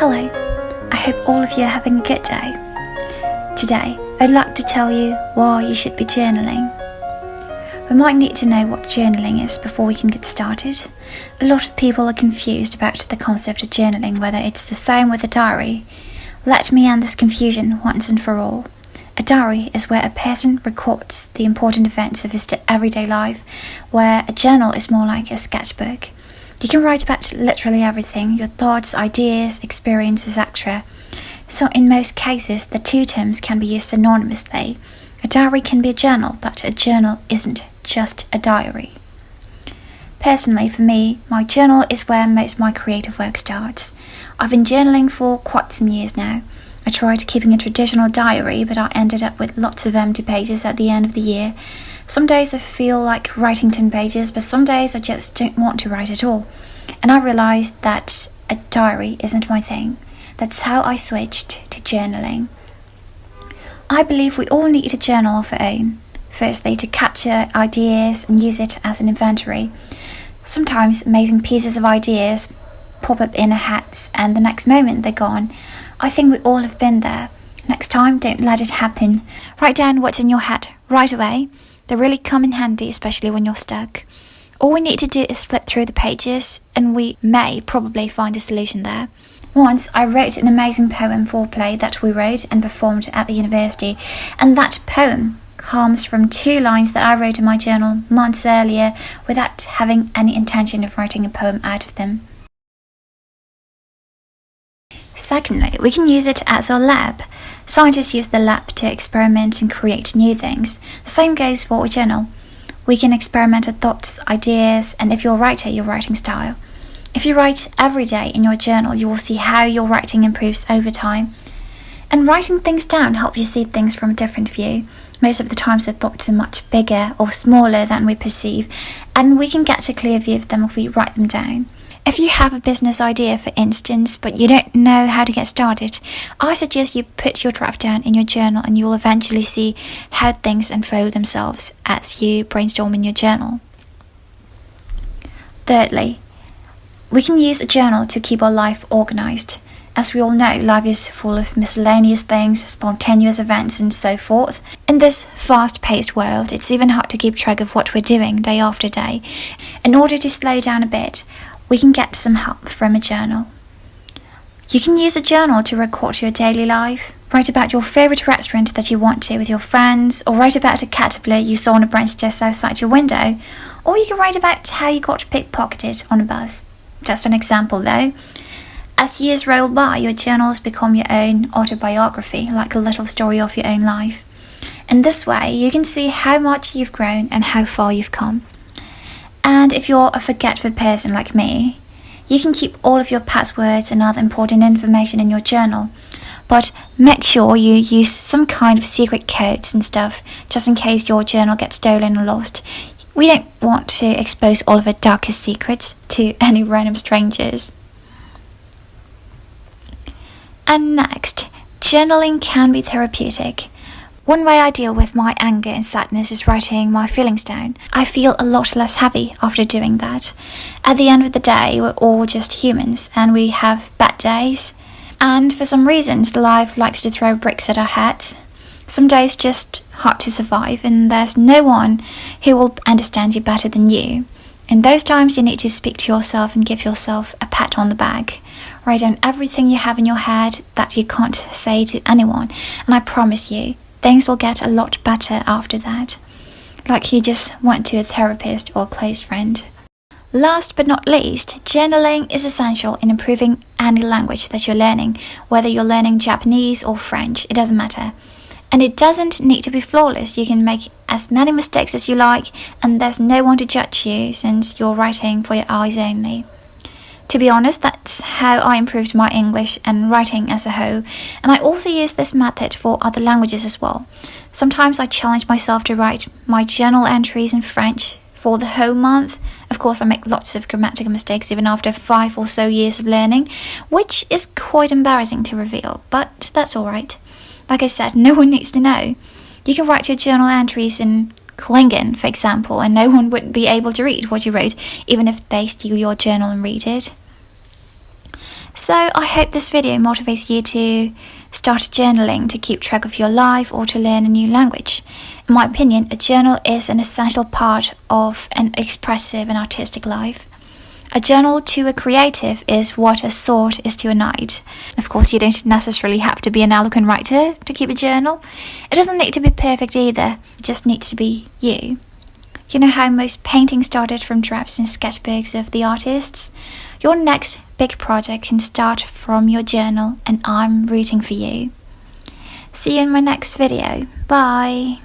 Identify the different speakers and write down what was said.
Speaker 1: Hello, I hope all of you are having a good day. Today, I'd like to tell you why you should be journaling. We might need to know what journaling is before we can get started. A lot of people are confused about the concept of journaling, whether it's the same with a diary. Let me end this confusion once and for all. A diary is where a person records the important events of his everyday life, where a journal is more like a sketchbook. You can write about literally everything, your thoughts, ideas, experiences, etc. So in most cases, the two terms can be used synonymously. A diary can be a journal, but a journal isn't just a diary. Personally, for me, my journal is where most of my creative work starts. I've been journaling for quite some years now. I tried keeping a traditional diary, but I ended up with lots of empty pages at the end of the year. Some days I feel like writing 10 pages, but some days I just don't want to write at all. And I realised that a diary isn't my thing. That's how I switched to journaling. I believe we all need a journal of our own. Firstly, to capture ideas and use it as an inventory. Sometimes amazing pieces of ideas pop up in our heads and the next moment they're gone. I think we all have been there. Next time, don't let it happen. Write down what's in your head right away. They really come in handy, especially when you're stuck. All we need to do is flip through the pages and we may probably find a solution there. Once I wrote an amazing poem for a play that we wrote and performed at the university, and that poem comes from 2 lines that I wrote in my journal months earlier without having any intention of writing a poem out of them. Secondly, we can use it as our lab. Scientists use the lab to experiment and create new things. The same goes for a journal. We can experiment with thoughts, ideas, and if you're a writer, your writing style. If you write every day in your journal, you will see how your writing improves over time. And writing things down helps you see things from a different view. Most of the times the thoughts are much bigger or smaller than we perceive, and we can get a clear view of them if we write them down. If you have a business idea, for instance, but you don't know how to get started, I suggest you put your draft down in your journal and you'll eventually see how things unfold themselves as you brainstorm in your journal. Thirdly, we can use a journal to keep our life organized. As we all know, life is full of miscellaneous things, spontaneous events and so forth. In this fast-paced world, it's even hard to keep track of what we're doing day after day. In order to slow down a bit, we can get some help from a journal. You can use a journal to record your daily life. Write about your favorite restaurant that you went to with your friends, or write about a caterpillar you saw on a branch just outside your window, or you can write about how you got pickpocketed on a bus. Just an example though. As years roll by, your journals become your own autobiography, like a little story of your own life. In this way, you can see how much you've grown and how far you've come. And if you're a forgetful person like me, you can keep all of your passwords and other important information in your journal. But make sure you use some kind of secret codes and stuff, just in case your journal gets stolen or lost. We don't want to expose all of our darkest secrets to any random strangers. And next, journaling can be therapeutic. One way I deal with my anger and sadness is writing my feelings down. I feel a lot less heavy after doing that. At the end of the day, we're all just humans and we have bad days. And for some reasons, life likes to throw bricks at our heads. Some days just hard to survive and there's no one who will understand you better than you. In those times, you need to speak to yourself and give yourself a pat on the back. Write down everything you have in your head that you can't say to anyone, and I promise you, things will get a lot better after that. Like you just went to a therapist or a close friend. Last but not least, journaling is essential in improving any language that you're learning, whether you're learning Japanese or French, it doesn't matter. And it doesn't need to be flawless. You can make as many mistakes as you like, and there's no one to judge you since you're writing for your eyes only. To be honest, that's how I improved my English and writing as a whole, and I also use this method for other languages as well. Sometimes I challenge myself to write my journal entries in French for the whole month. Of course, I make lots of grammatical mistakes even after 5 or so years of learning, which is quite embarrassing to reveal, but that's alright. Like I said, no one needs to know. You can write your journal entries in Klingon, for example, and no one would be able to read what you wrote, even if they steal your journal and read it. So I hope this video motivates you to start journaling to keep track of your life or to learn a new language. In my opinion, a journal is an essential part of an expressive and artistic life. A journal to a creative is what a sword is to a knight. Of course, you don't necessarily have to be an eloquent writer to keep a journal. It doesn't need to be perfect either, it just needs to be you. You know how most paintings started from drafts and sketchbooks of the artists? Your next big project can start from your journal, and I'm rooting for you. See you in my next video. Bye!